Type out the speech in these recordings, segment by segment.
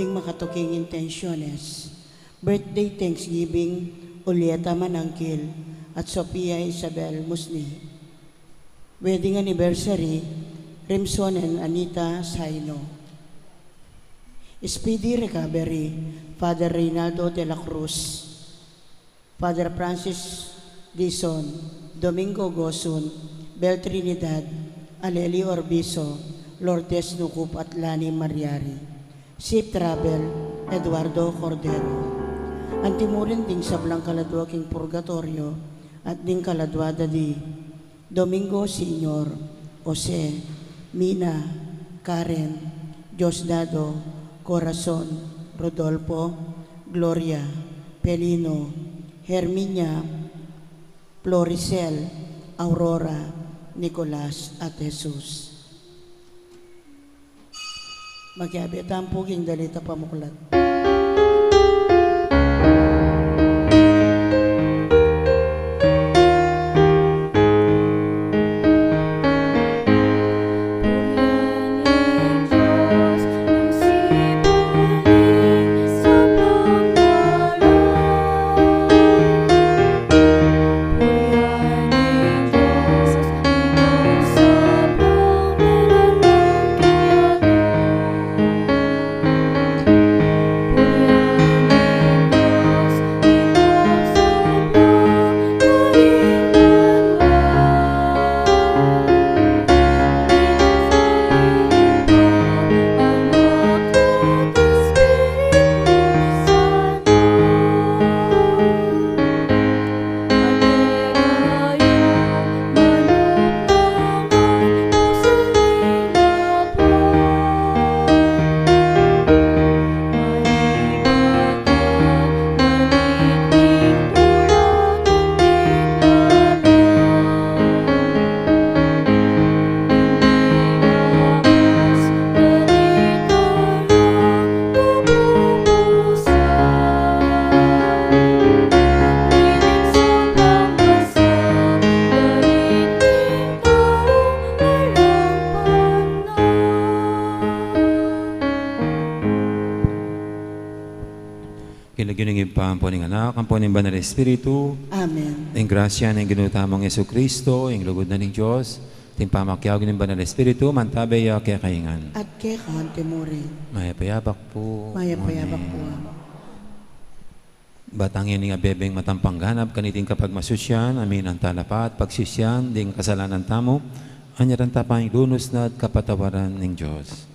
ding makatuking intentions. Birthday Thanksgiving, Ulieta Manangkil at Sofia Isabel Musni. Wedding anniversary, Rimson and Anita Saino. Speedy recovery, Father Reynaldo de la Cruz, Father Francis Dizon, Domingo Gosun, Bel Trinidad, Aleli Orbizo, Lourdes Nucup at Lani Mariari. Safe travel, Eduardo Cordero. Antimurin ding sablang kaladwa king purgatorio at ding kaladwada di Domingo Senior, Jose, Mina, Karen, Diosdado, Corazon, Rodolfo, Gloria, Pelino, Herminia, Floricel, Aurora, Nicolas at Jesus. Magyabitan po king dalita pamuklat. Kinaginingin pa ang poning anak, ang poning banal na Espiritu. Amen. Ang grasya ng ginutamang Yesu Kristo, ang lugod na ng Diyos, ting pamakyag ng banal na Espiritu, mantabay kaya kaingan. At kay Kantemore. Mayapayabak po. Mayapayabak po. Batangin nga bebeng matampangganap, kaniting kapag masusyan, amin ang talapat, pagsisyan, ding kasalanan tamo, anyaran tapang lunos na at kapatawaran ng Diyos.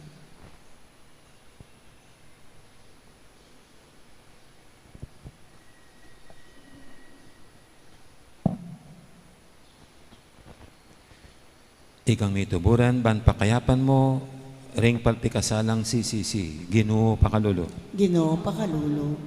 Ikang may tuburan, ban pakayapan mo, ring palpikasalang sisisi, Ginoo pakalulo. Ginoo pakalulo.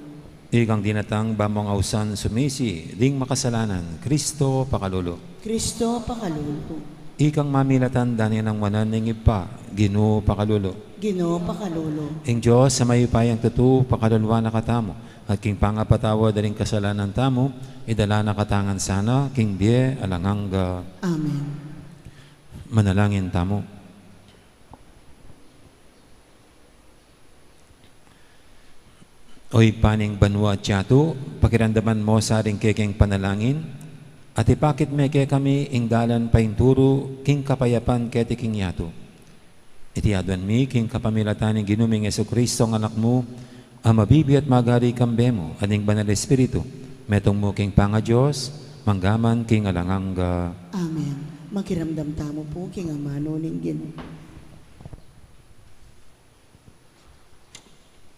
Ikang dinatang bamong ausan sumisi, ding makasalanan, Kristo pakalulo. Kristo pakalulo. Ikang mamilatan dani ng wanan ng ipa, Ginoo pakalulo. Ginoo pakalulo. Ing Diyos sa mayupayang tutu, pakalulwa na katamo, at king pangapatawa daling kasalanan tamo, idala na katangan sana, king biye alanganga. Amen. Manalangin tamo. Oy paning banwa tiyato, pakiramdaman mo sa ring kekeng panalangin, at ipakit meke kami ing dalan painturo, king kapayapan keti king yato. Itiaduan mi, king kapamilatan ng ginuming Yesu Kristo ang anak mo, ang mabibi at magari kambemo, aning banal Espiritu, metong mo king panga Diyos, manggaman king alanganga. Amen. Magkiramdam tamo po king amano ning Ginoo.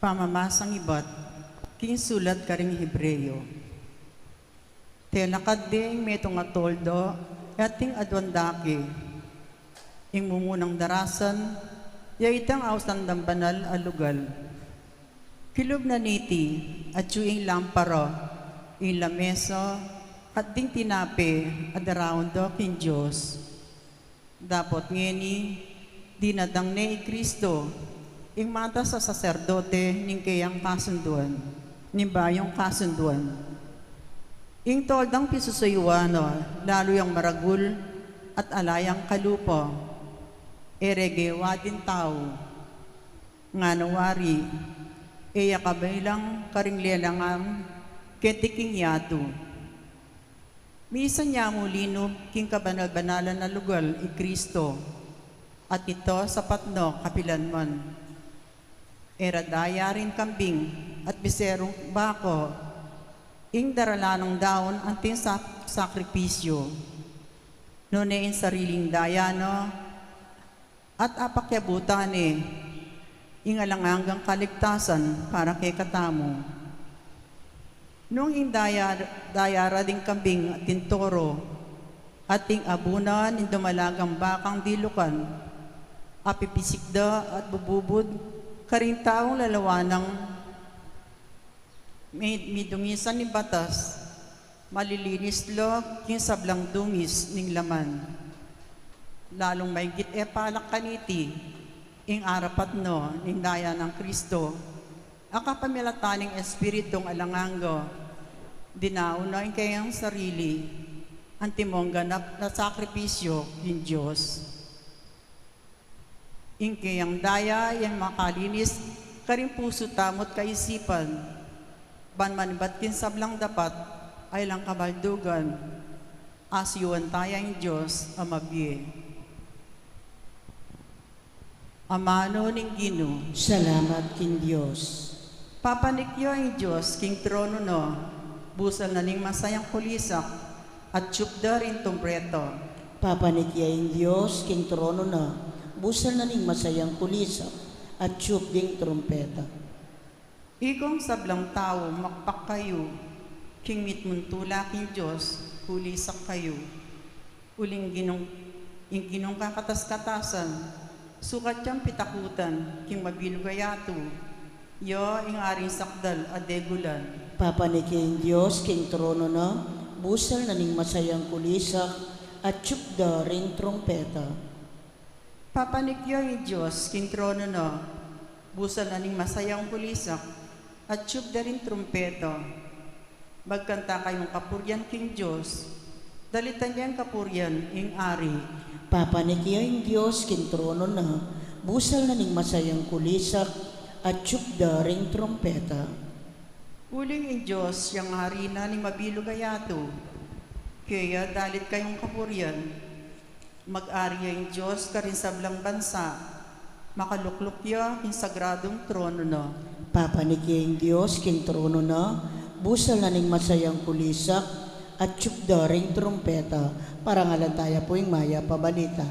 Pamamasang ibat, king sulat karing Hebreyo. Tenakading metong atoldo, yating adwandaki. Ing mumunang darasan, yaitang ausan dambanal alugal. Kilub na niti, at yung lamparo, ing lameso, at ding tinape, at around do king Diyos. Dapat ngeni, dinadang ni Kristo, ing mata sa saserdote ning kayang kasunduan, ning bayong kasunduan. Ing toldang pisusuyuano, lalo yung maragul at alayang kalupo, eregewa din tao, nga nawari, Eya kabilang karinglelangang ketiking yato. Misa niya mulino king kabanal-banalan na lugal i Kristo, at ito sa patno kapilanman. Era daya rin kambing at biserong bako, ing daralanong daon anting sakripisyo. Nunein sariling dayano at apakyabutan ingalangangang kaligtasan para kay katamo. Nung dayara ding kambing at tintoro, ating abunan in dumalagang bakang dilukan, apipisikda at bububod, karing taong lalawanang may dungisan ni batas, malilinis lo, king sablang dungis ning laman. Lalong may git palak kaniti, ing arapat no, ning daya ng Kristo, akapamilataning espiritong alanganggo, dinauna ang kayang sarili, ang timong ganap na sakripisyo ng Diyos. Ing kayang daya, yang makalinis, karing puso tamot kaisipan, banmanibat kin sablang dapat, ay lang kabaldugan, asyuan tayang Diyos, amabye. Amano ning Gino, Salamat kin Diyos. papanikyo ang Diyos, king trono no, busal na ning masayang kulisak, at tsukda rin tumpreto. Papanikyain Diyos, king trono na, busal na ning masayang kulisak, at tiyub ding trumpeta. Ikong sablang tao, makpak kayo, king mitmuntula king Diyos, kulisak kayo. Uling ginong kakatas-katasan, sukat siyang pitakutan, king mabilugayato, yo ing aring sakdal adegulan. Papanikyain Diyos, king trono na, busal na ning masayang kulisak, at tiyubda ring trumpeta. Papanikyo ang Diyos, king trono no, busal na ning masayang kulisak, at tiyubda rin trumpeto. Magkanta kayong kapuryan king Diyos, dalitan niyang kapuryan ing ari. Papanikyain Diyos, king trono na, busal na ning masayang kulisak, at tiyubda ring trumpeta. Uling ang Diyos, yang harina ni mabilugayato, kaya dalit kayong kapuryan, mag-ari ang Diyos karin sablang bansa, makaluklukya king sagradong trono no. Papanikyain Diyos, king trono na, busal na ning masayang kulisak, at tiyubda ring trumpeta. Parangalan tayo po yung maya pabalita.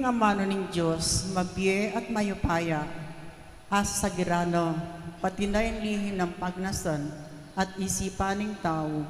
Amano ning Diyos, mabye at mayupaya, asa sa girano, pati na yung lihin ng pagnasan at isipan ng tao.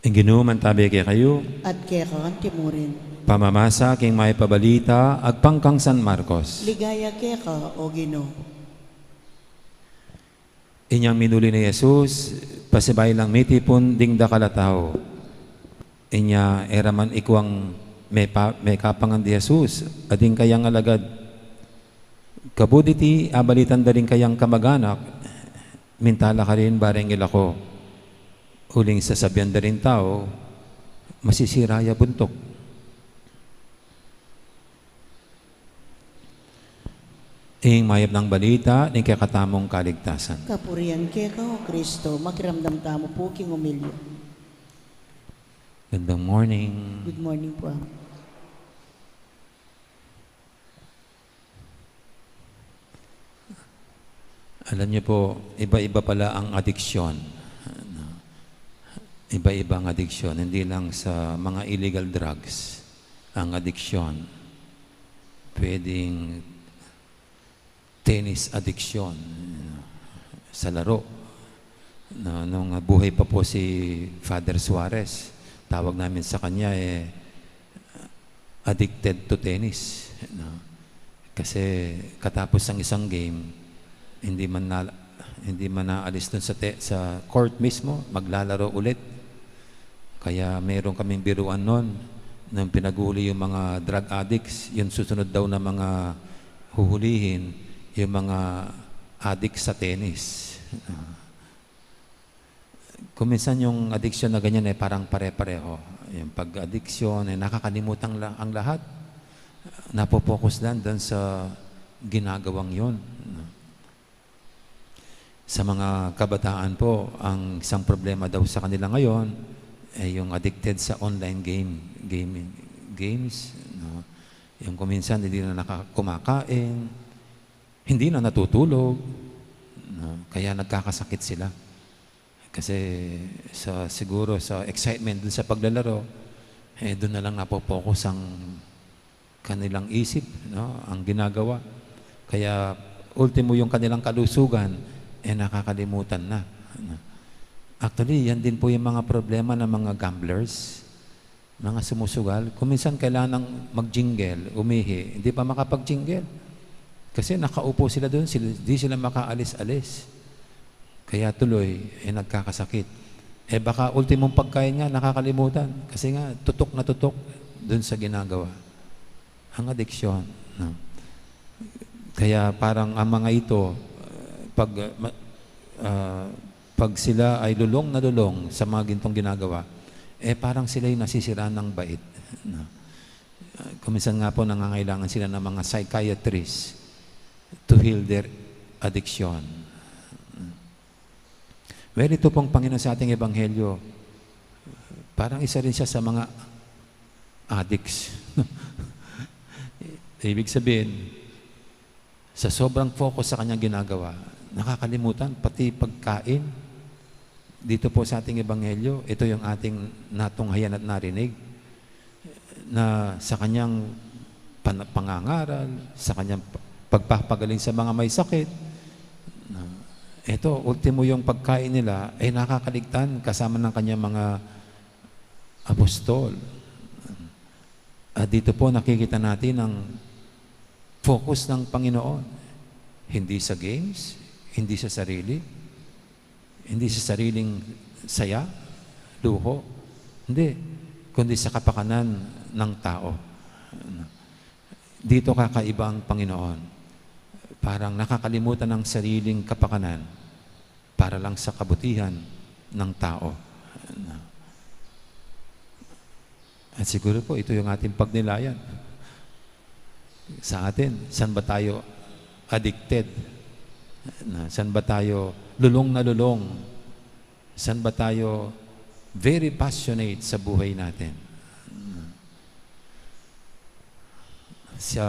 Ang Ginoo mantabi kay kayo, At kaya kakanti mo rin. pamamasa king may pabalita, agpangkang San Marcos. Ligaya kaya ka, o Ginoo. Inyang minuli ni Jesus, pasibay lang mitipon ding dakalataw. Inya eraman ikwang may kapangan di Jesus, ading kayang alagad. Kabuditi abalitan da rin kayang kamaganak, mintala ka rin bareng ilako. Huling sasabyan da rin tao, masisiraya buntok. Ing mayab ng balita, ng kakatamong kaligtasan. Kapurian kaya ka, o Kristo, makiramdam tamo po king umilyo. Gandang morning. Good morning po. Alam niyo po, iba-iba pala ang adiksyon. iba-ibang addiction, hindi lang sa mga illegal drugs ang addiction. Pwedeng tennis addiction sa laro. Nung buhay pa po si Father Suarez, tawag namin sa kanya addicted to tennis. Kasi katapos ng isang game, hindi man naalis dun sa court mismo, maglalaro ulit. Kaya meron kaming biruan nun, nang pinaghuli yung mga drug addicts, yung susunod daw na mga huhulihin, yung mga addicts sa tennis. Kuminsan yung addiction na ganyan parang pare-pareho. Yung pag-addiction nakakalimutan ang lahat. Napopokus lang doon sa ginagawang yon. Sa mga kabataan po, ang isang problema daw sa kanila ngayon ay yung addicted sa online games. Yung kuminsan hindi na kumakain, hindi na natutulog, kaya nagkakasakit sila. Kasi siguro sa excitement dun sa paglalaro, doon na lang napopokus ang kanilang isip, ang ginagawa. Kaya ultimo yung kanilang kalusugan, nakakalimutan na. Actually, yan din po yung mga problema ng mga gamblers, mga sumusugal. Kung minsan kailangan mag-jingle, umihi, hindi pa makapag-jingle. Kasi nakaupo sila doon, di sila makaalis-alis. Kaya tuloy, nagkakasakit. Baka ultimong pagkain nga, nakakalimutan. Kasi nga, tutok na tutok doon sa ginagawa. Ang addiction. Kaya parang ang mga ito, pag sila ay lulong na lulong sa mga gintong ginagawa, parang sila yung nasisiraan ng bait. Kuminsan nga po nangangailangan sila ng mga psychiatrists to heal their addiction. Well, ito pong Panginoon sa ating Ebanghelyo, parang isa rin siya sa mga addicts. Ibig sabihin, sa sobrang focus sa kanyang ginagawa, nakakalimutan, pati pagkain. Dito po sa ating Ebanghelyo, ito yung ating natunghayan at narinig, na sa kanyang pangangaral, sa kanyang pagpapagaling sa mga may sakit, ito, ultimo yung pagkain nila ay nakakaligtan kasama ng kanyang mga apostol. At dito po nakikita natin ang focus ng Panginoon. Hindi sa games, hindi sa sarili, hindi sa sariling saya, luho, hindi, kundi sa kapakanan ng tao. Dito kakaiba ang Panginoon. Parang nakakalimutan ng sariling kapakanan para lang sa kabutihan ng tao. At siguro po, ito yung ating pagnilayan. Sa atin, saan ba tayo addicted? Saan ba tayo lulong na lulong? Saan ba tayo very passionate sa buhay natin? Sa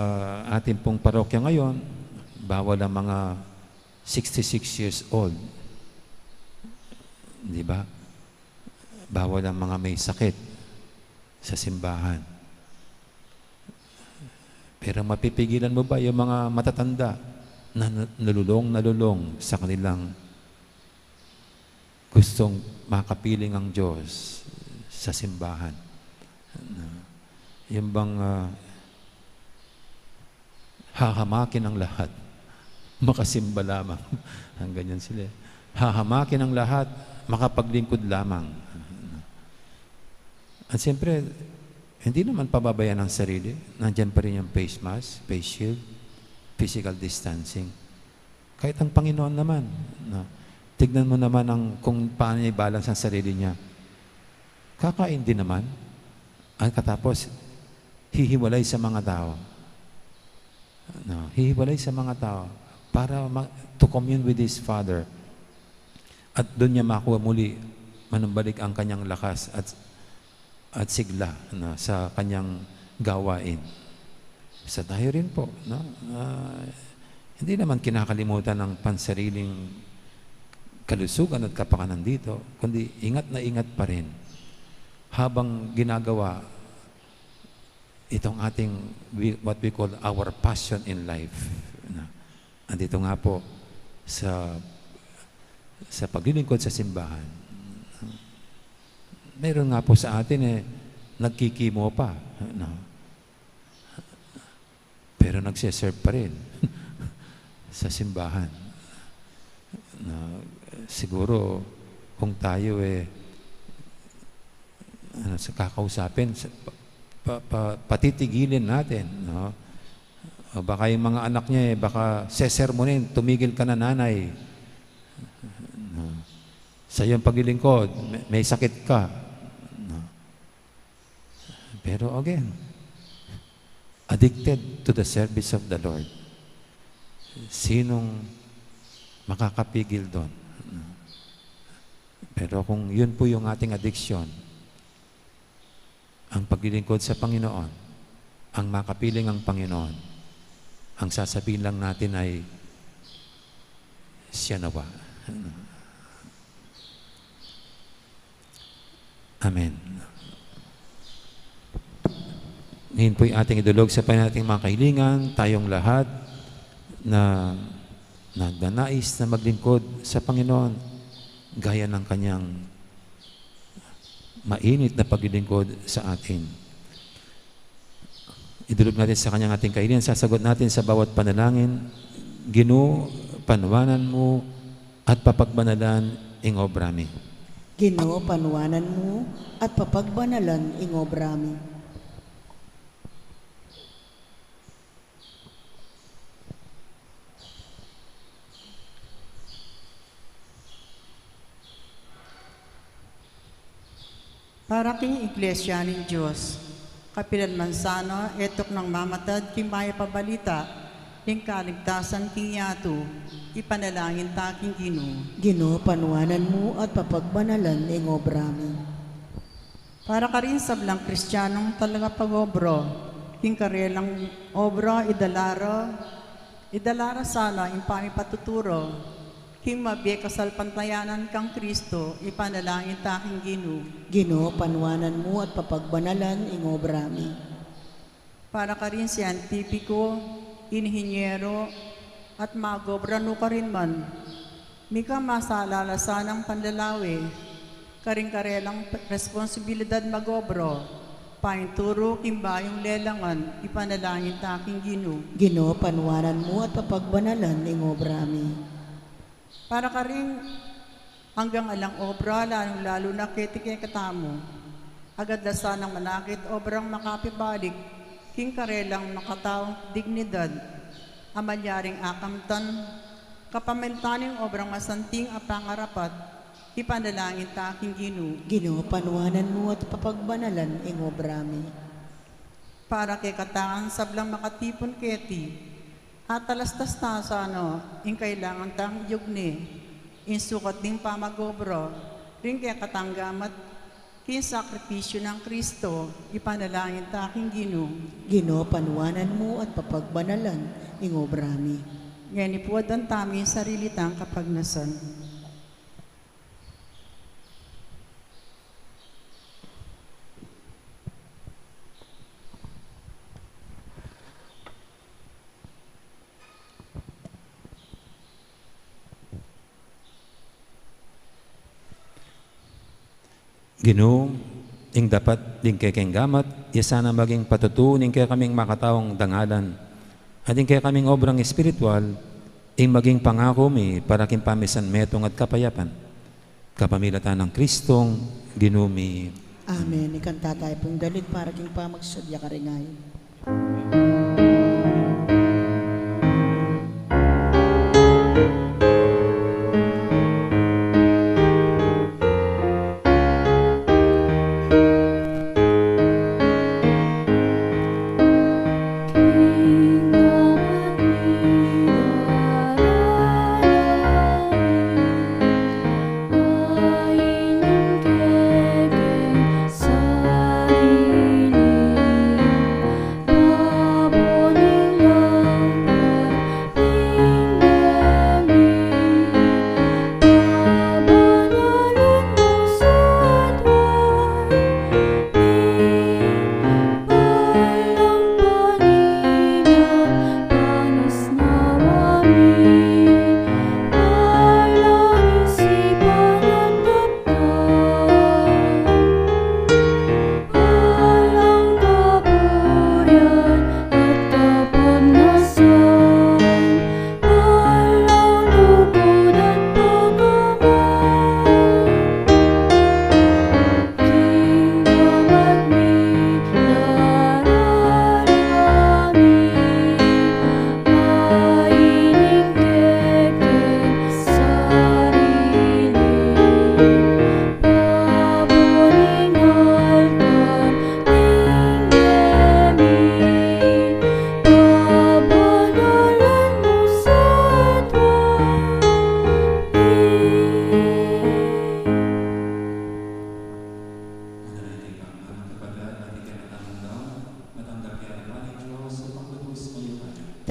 ating pong parokya ngayon, bawal ang mga 66 years old. Di ba? Bawal ang mga may sakit sa simbahan. Pero mapipigilan mo ba yung mga matatanda na nalulong sa kanilang gustong makapiling ang Diyos sa simbahan? Yung bang hahamakin ang lahat, makasimba lamang. Ang ganyan sila. Hahamakin ang lahat, makapaglingkod lamang. At siyempre, hindi naman pababayan ang sarili. Nandiyan pa rin yung face mask, face shield, physical distancing. Kahit ang Panginoon naman, tignan mo naman kung paano niya i-balance ang sarili niya. Kakain din naman. At katapos, hihiwalay sa mga tao. Hihiwalay sa mga tao para to commune with His Father. At doon niya makuha muli, manumbalik ang kanyang lakas at sigla sa kanyang gawain. Sa tayo rin po, hindi naman kinakalimutan ng pansariling kalusugan at kapakanan dito, kundi ingat na ingat pa rin habang ginagawa itong ating what we call our passion in life. Andito nga po sa paglilingkod sa simbahan. Mayroon nga po sa atin nagkikimo pa. Pero nagsiserve pa rin sa simbahan. Siguro kung tayo sa kakausapin, patitigilin natin. O baka yung mga anak niya baka sesermonin, tumigil ka na nanay. Sa iyong paglilingkod, may sakit ka. Pero again, addicted to the service of the Lord. Sinong makakapigil doon? Pero kung yun po yung ating addiction, ang paglilingkod sa Panginoon, ang makapiling ang Panginoon, ang sasabihin lang natin ay siya nawa. Amen. Ngayon po yung ating idulog sa panating mga kahilingan, tayong lahat na nagnanais na maglingkod sa Panginoon gaya ng kanyang mainit na paglilingkod sa atin. Idulog natin sa kanyang ating kahilingan, sasagot natin sa bawat panalangin, Ginoo, panuwanan mo at papagbanalan ing obrami. Ginoo, panuwanan mo at papagbanalan ing obrami. Para king iglesia ng Diyos, kapilan mansano, etok ng mamatad, kimaya pabalita, ning kaligtasan kinyato, ipanalangin taking Ginoo. Ginoo, panuwanan mo at papagbanalan ing obrami. Para ka rin sa blang kristyanong talaga pag-obro, king karelang obra idalara sana impani patuturo, king mabiye kasal pantayanan kang Kristo, ipanalangin taking Ginoo. Ginoo, panuwanan mo at papagbanalan ing obrami. Para ka rin siyentipiko, inhinyero, at magobrano ka rin man. Mika masalala sanang panlalawi, karing-karelang responsibilidad magobro, painturo kimbayong lelangan, ipanalangin taking Ginoo. Ginoo, panuwanan mo at papagbanalan ing obrami. Para ka rin hanggang alang obra, lalo na ketike katamo. Agad lasa ng manakit, obrang makapibalik, king karelang makataong dignidad, amalyaring akamtan, kapamentaning obrang masanting apangarapat, ipanalangin taking Ginoo. Ginoo, panuwanan mo at papagbanalan ing obrami. Para kay katangan sablang makatipon keti, at talastas na sa ing kailangan tang yugni, insukat din pamagobro, rin kaya katanggamat, kin sakripisyo ng Kristo, ipanalangin taking Ginoo. Ginoo, panuwanan mo at papagbanalan ing obrami. Ngayon ipuad ang tami sarili tang kapagnasan. Ginoo, ing dapat din kay gamat, isa na maging patutunin kay kaming makataong dangalan. At ing kay kaming obrang espiritual, ing maging pangako mi para king pamisan metong at kapayapan. Kapamilatan ng Kristong ginumi. Amen. Ikanta tayo pong dalit para king pamagsadya karingay.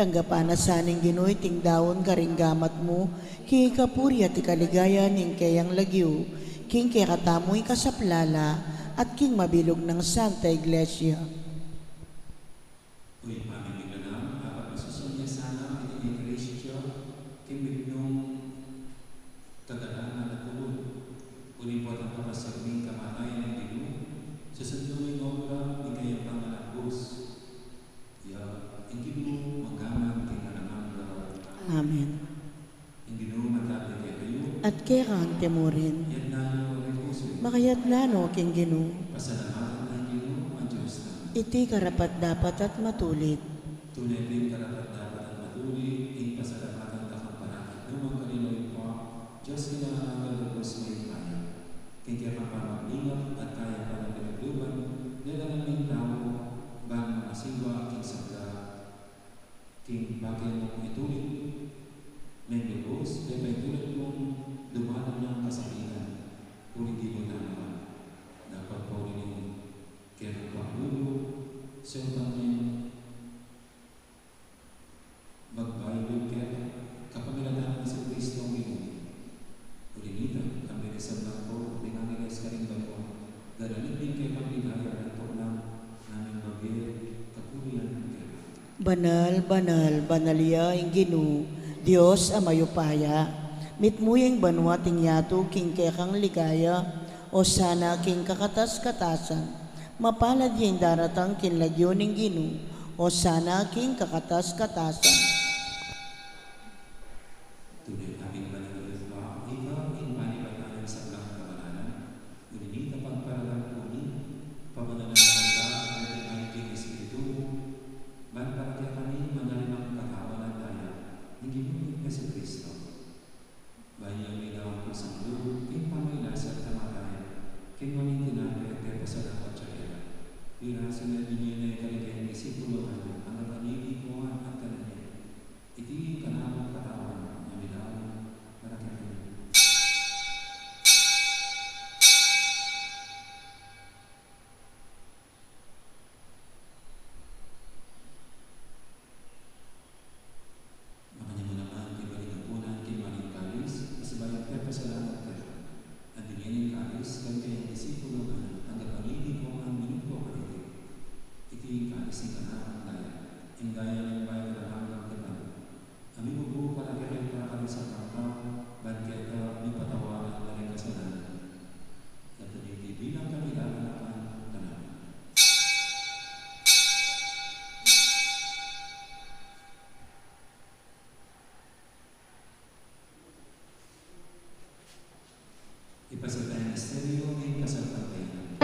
Tanggapana saning Ginoy tingdawon karinggamat mo, king kapuri at ikaligaya ning kayang lagyo, king kaya katamoy kasaplala, at king mabilog ng Santa Iglesia. Uy, pamimigla na, dapat masusunod sana ang itinigresya, kimbignong kagalangan at tulog. Kunin po ang papasagming kamatayan ng Ginoo, susundong yung obra ni kayang pangalagos. Ang Ginoo magaman kay kalamanga. Amen. Ang Ginoo matati kay kayo, At kaya kang temurin, yan na yung repuso. makayat lano king Ginoo, Pasalamatan ng Ginoo ang Diyos na. iti karapat dapat at matulit. Tunay din karapat dapat at matuloy, in pasalamatan na kang parakat. Numang kalinoy po, Diyos kailangan ang lubos may kaya. Kaya ka pa maglingap at kaya pa ng pinagluban, nilalang ng tao, bang makasiwa, king sabla, king bakit mong ituloy, may lubos, kaya may tulad mong dumanan ng kasabihan, kung hindi mo naman. Dapat po rin kaya ng pakulo, sa utangin, mag-Bible kaya kapag sa Kristo ang ino. Ulinita, kami resab lang po, pinangilas ka rin ba po? Daralit din kayo pagligaya at po lang namin mag-i kapulian ng kaya. Banal, banal, banalya ing Ginoo, Dios amayupaya. Mitmuyeng banwa ting yato king kekang ligaya, o sana king kakatas-katasan. Mapalad yung daratang kinlagyo ning Ginoo, o sana king kakatas-katasan. Tunay namin baligalit pa, ikaw in panibatayan sa blang kabanalan, ulinita pagparalang kunin, pabanalan ng ka, at ay king Espiritu, man para kaya kami manalimang katawanan daya, hindi mo sa Kristo. Bayan ang ilaw ko sa luho, king pamilas at kamatayan, king maming tinapay at kaya pasalamat siya kaya. Piraso na ninyo na ikaligay ng isipuluhan, ang napanibig mo at kananya. Iti kanamang katawan, na bilang para kaya. Makanya mo naman, kibalik po na kimaling kalis, kasabayang kaya pasalamat ka. At dinyanin kalis, kaya kaya isipuluhan, ang napanibig mo ang minuto ka ito. Iti kalis ni kanamang daya. Ang daya ng bayan na hanggang kita. Amin mo po para kaya kaya sa kapwa, ba't kaya may patawaran na rin kasalanan. At hindi bilang kami lalalakan ka namin. Ipasal tayo ng stereo ng kasalpatayan.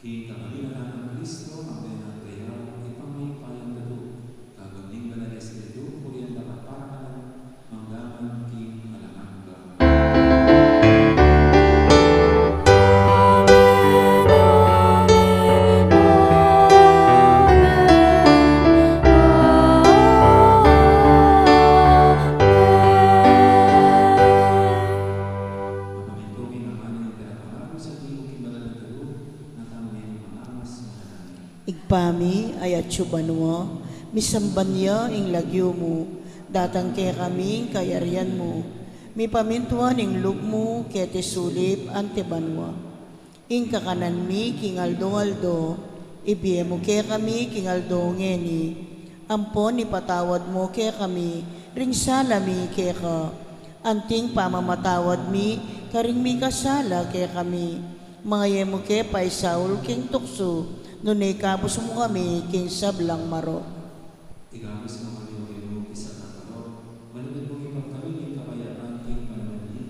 Kita kami na ng Kristo, ang benang kaya, ipamay payang dato, kagunding banagas Igpami ay atsubanwa, misambanya ing lagyo mo, datang kay kami kayarian mo. Mi pamintuan ing lugmo, kete sulip antebanwa. Ing kakanan mi kingaldo-aldo, ibiye mo kay kami kingaldo ngeni. Ampon ipatawad mo kay kami, ring salami kay ka. Anting pamamatawad mi, karing mi kasala kay kami. Mga yemo kay paisaul king tukso, nunay kapos mo kami king sablang maro. Igabos mo kami o ino isa ng maro, manunod mo ipag kami ng kapayapaan king panamani,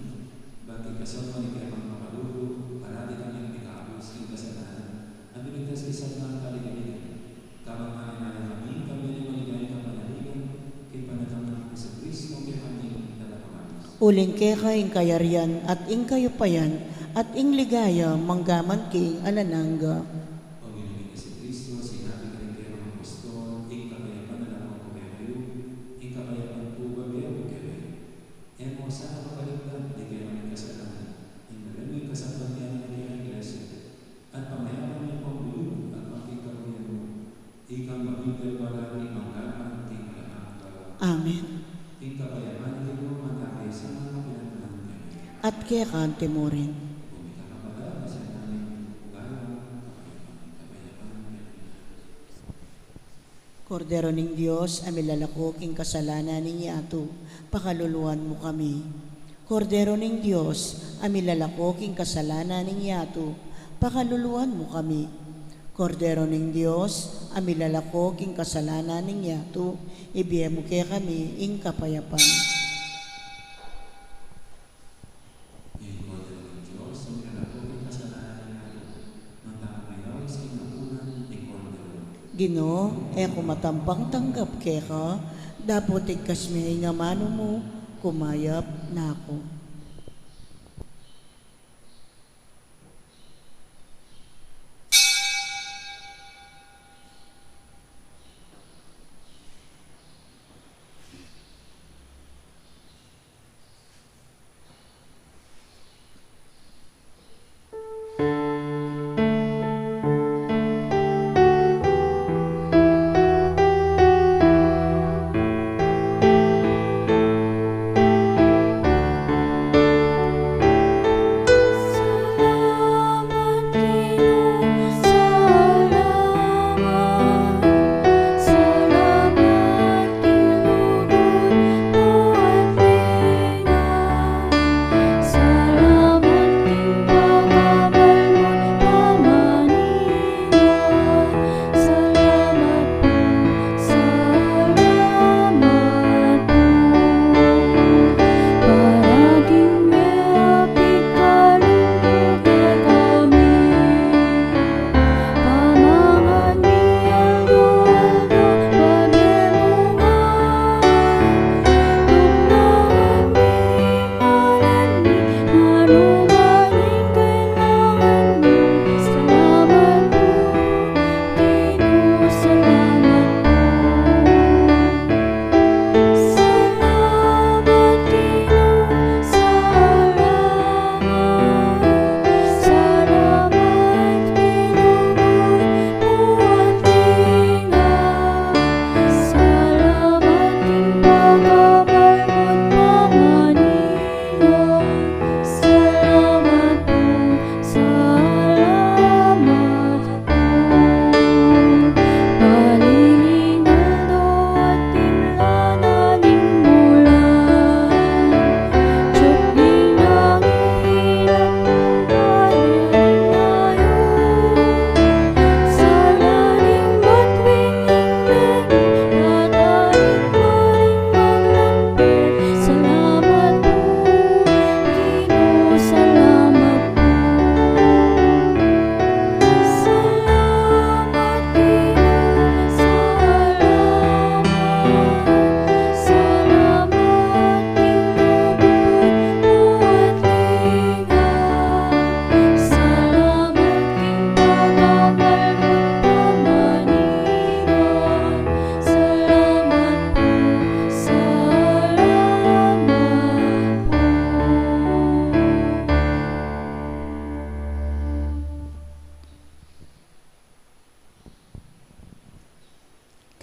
bakit kasama ni kaya mga makalulo, parati kami igabos king kasalanan, ang binigtas isa ng kaligayan. Kapag mananaya kami ni maligay ka panaligan, king panatang ng sa Kristo kaya kami nalapagabos. Uling keka ing kayarian at ing kayupayan at ing ligaya manggaman king alanangga. O ginamit si Kristo, sinabi ka rin kayo mga apostol, ing kapayapan na lang ako kayo, ing kapayapan po ba kayo kayo? E mo sa makaligtan, di kayo may kasalanan, ing malamig kasampagyan na kayo ang iglesia, at pamayaman niyo pang bulungan at pangkikabuyan mo, ikang mabibigay wala rin manggaman king alanangga. Amen. Ing kapayapan niyo matapay sa mga pinagpanan kayo. At keka antemorin. Kordero ning Diyos, amilalako king kasalanan ninyo ato, pakaluluan mo kami. Kordero ning Diyos, amilalako king kasalanan ninyo ato, pakaluluan mo kami. Kordero ning Diyos, amilalako king kasalanan ninyo ato, ibiye mo kay kami ing kapayapan. Ginoo, kumatampang tanggap keka, dapat igkas may nga mano mo, kumayap na ako.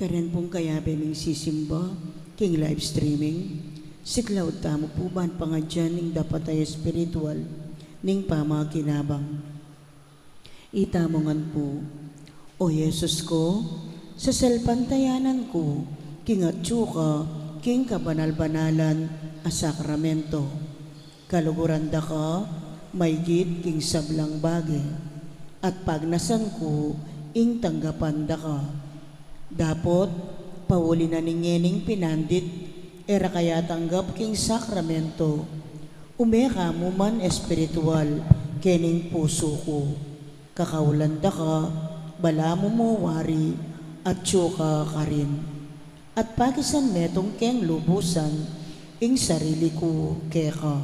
Karen pong kaya beming sisimba, king live streaming, si Cloud tamo po ban pangadyan ning dapat ay spiritual, ning pamakinabang. Itamongan po, O Yesus ko, sa selpantayanan ko, king atsuka, king kabanal-banalan, a sakramento. Kaluguran da ka, may git king sablang bagay, at pagnasan ko, ing tanggapan da ka. Dapot, pauli na ningening pinandit, era kaya tanggap king sakramento. Umeka mo man espiritual, kening puso ko. Kakawlanda ka, bala mo mo wari, at tsuka ka rin. At pakisan metong keng lubusan, ing sarili ko keka.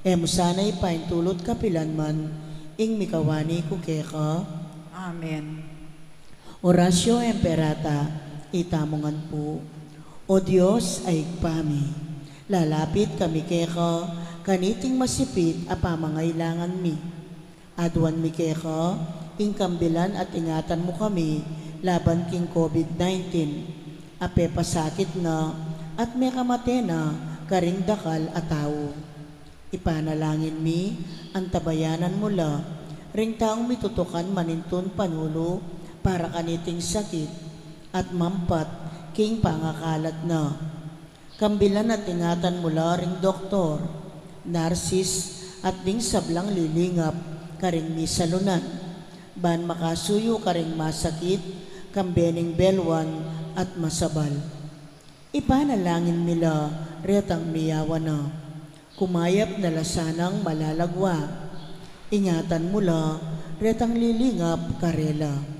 Emo sana'y paintulot kapilan man, ing mikawani ko keka. Amen. Orasyo Emperata, itamongan po. O Diyos ay igpami, lalapit kami keka, kaniting masipit a pamangailangan mi. Adwan mi keka, ing kambilan at ingatan mo kami, laban king COVID-19. Ape pasakit na, at may kamate na, karing dakal at tao. Ipanalangin mi, ang tabayanan mo la, ring taong mitutukan manintun panulo, para kaniting sakit at mampat king pangakalat na. Kambilan at ingatan mula ring doktor, narsis at ding sablang lilingap karing misalunan. Ban makasuyo karing masakit, kambening belwan at masabal. Ipanalangin nila retang miyawa na, kumayap na lasanang malalagwa. Ingatan mula retang lilingap karela.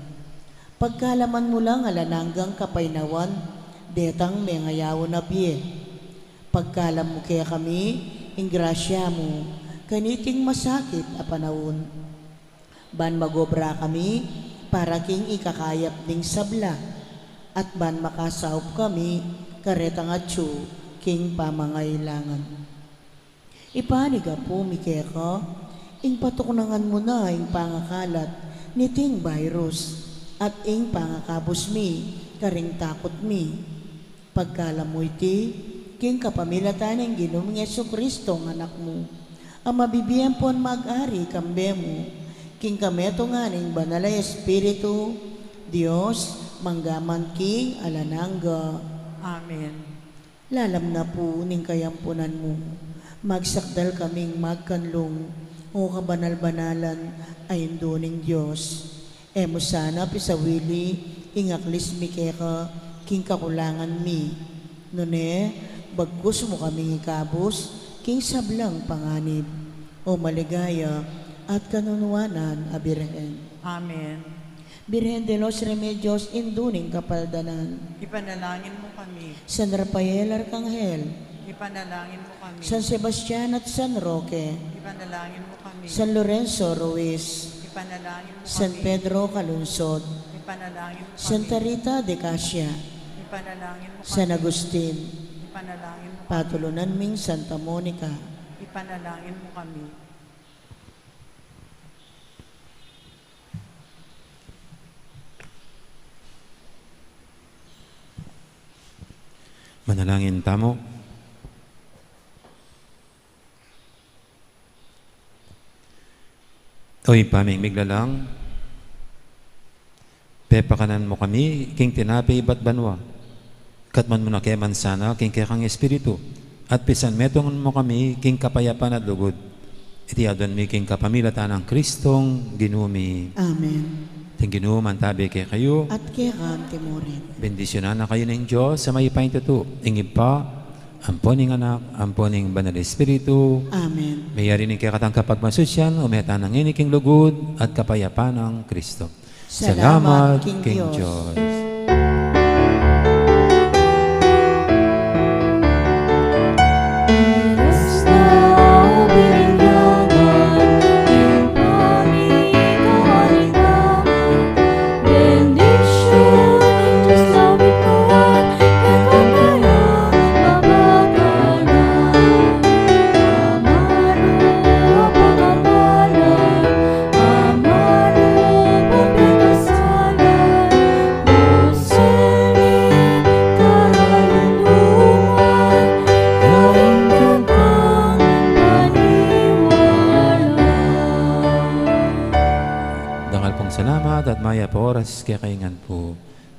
Pagkalaman mo lang alananggang kapaynawan, detang may ngayaw na biye. Pagkalam mo kaya kami, ingrasya mo, kaniting masakit a panahon. Ban magobra kami, para king ikakayap ding sabla, at ban makasaup kami, karetang atsu, king pamangailangan. Ipaniga po, Mikeka, ing patuknangan mo na ing pangakalat, niting virus, at ing pangakabos mi, karing takot mi. Pagkalam mo iti, king kapamilatan ng Ginoong Jesucristo ng anak mo, ang mabibiyan pon mag-ari kambe mo, king kameto nga ng banalay espiritu, Diyos, manggaman king alanangga. Amen. Lalam na po ning kayampunan mo, magsakdal kaming magkanlong, o kabanal-banalan ay induning Diyos. Emo sana pisawili, ingaklis mi keka, king kakulangan mi. Nune, bagkus mo kaming ikabos, king sablang panganib, o maligaya at kanunuanan a Birhen. Amen. Birhen de los Remedios, induning kapaldanan. Ipanalangin mo kami. San Rafael Arcangel, Ipanalangin mo kami. San Sebastian at San Roque, Ipanalangin mo kami. San Lorenzo Ruiz, Ipanalangin mo San kami. Pedro Calunsod, Ipanalangin mo kami. Santa Rita de Casia, Ipanalangin mo kami. San Agustin, Ipanalangin mo kami. Patulunan ming Santa Monica, Ipanalangin mo kami. Manalangin tamo. Oy, pamimiglalang, pepakanan mo kami, king tinapi iba't banwa. Katman mo na kay mansana, king kekang espiritu. At pisan metong mo kami, king kapayapan at lugod. Iti adon mi king kapamilatan ng Kristong ginumi. Amen. Ting ginuman tabi kay kayo. At kekam timurin. Bendisyonan na kayo ng Diyos sa may paintuto. Ingib pa, amponing anak, amponing banal espiritu. Amen. Mayari ni kakatang kapagmasusyan, umeta ng iniking lugod at kapayapan ng Kristo. Salamat, King King Diyos. Amaro, Salamat at maya po oras kaya kaingan po.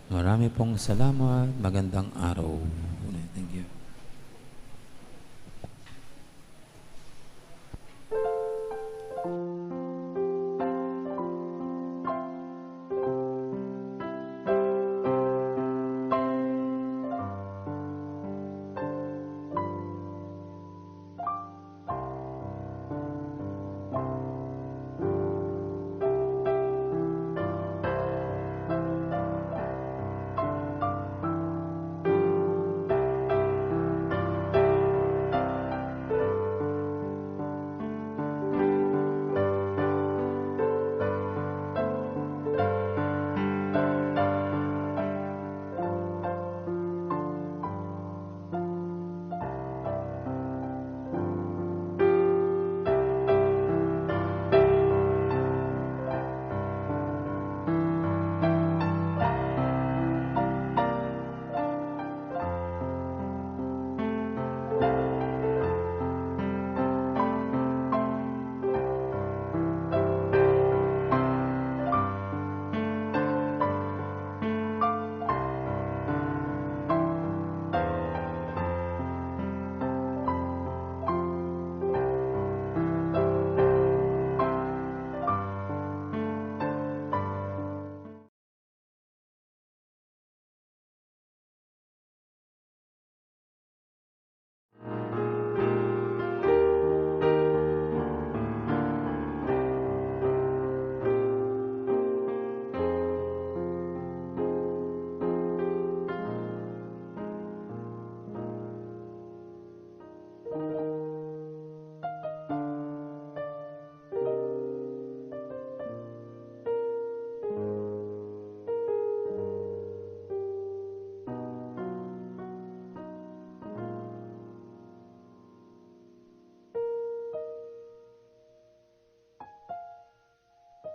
Marami pong salamat. Magandang araw.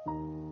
Thank you.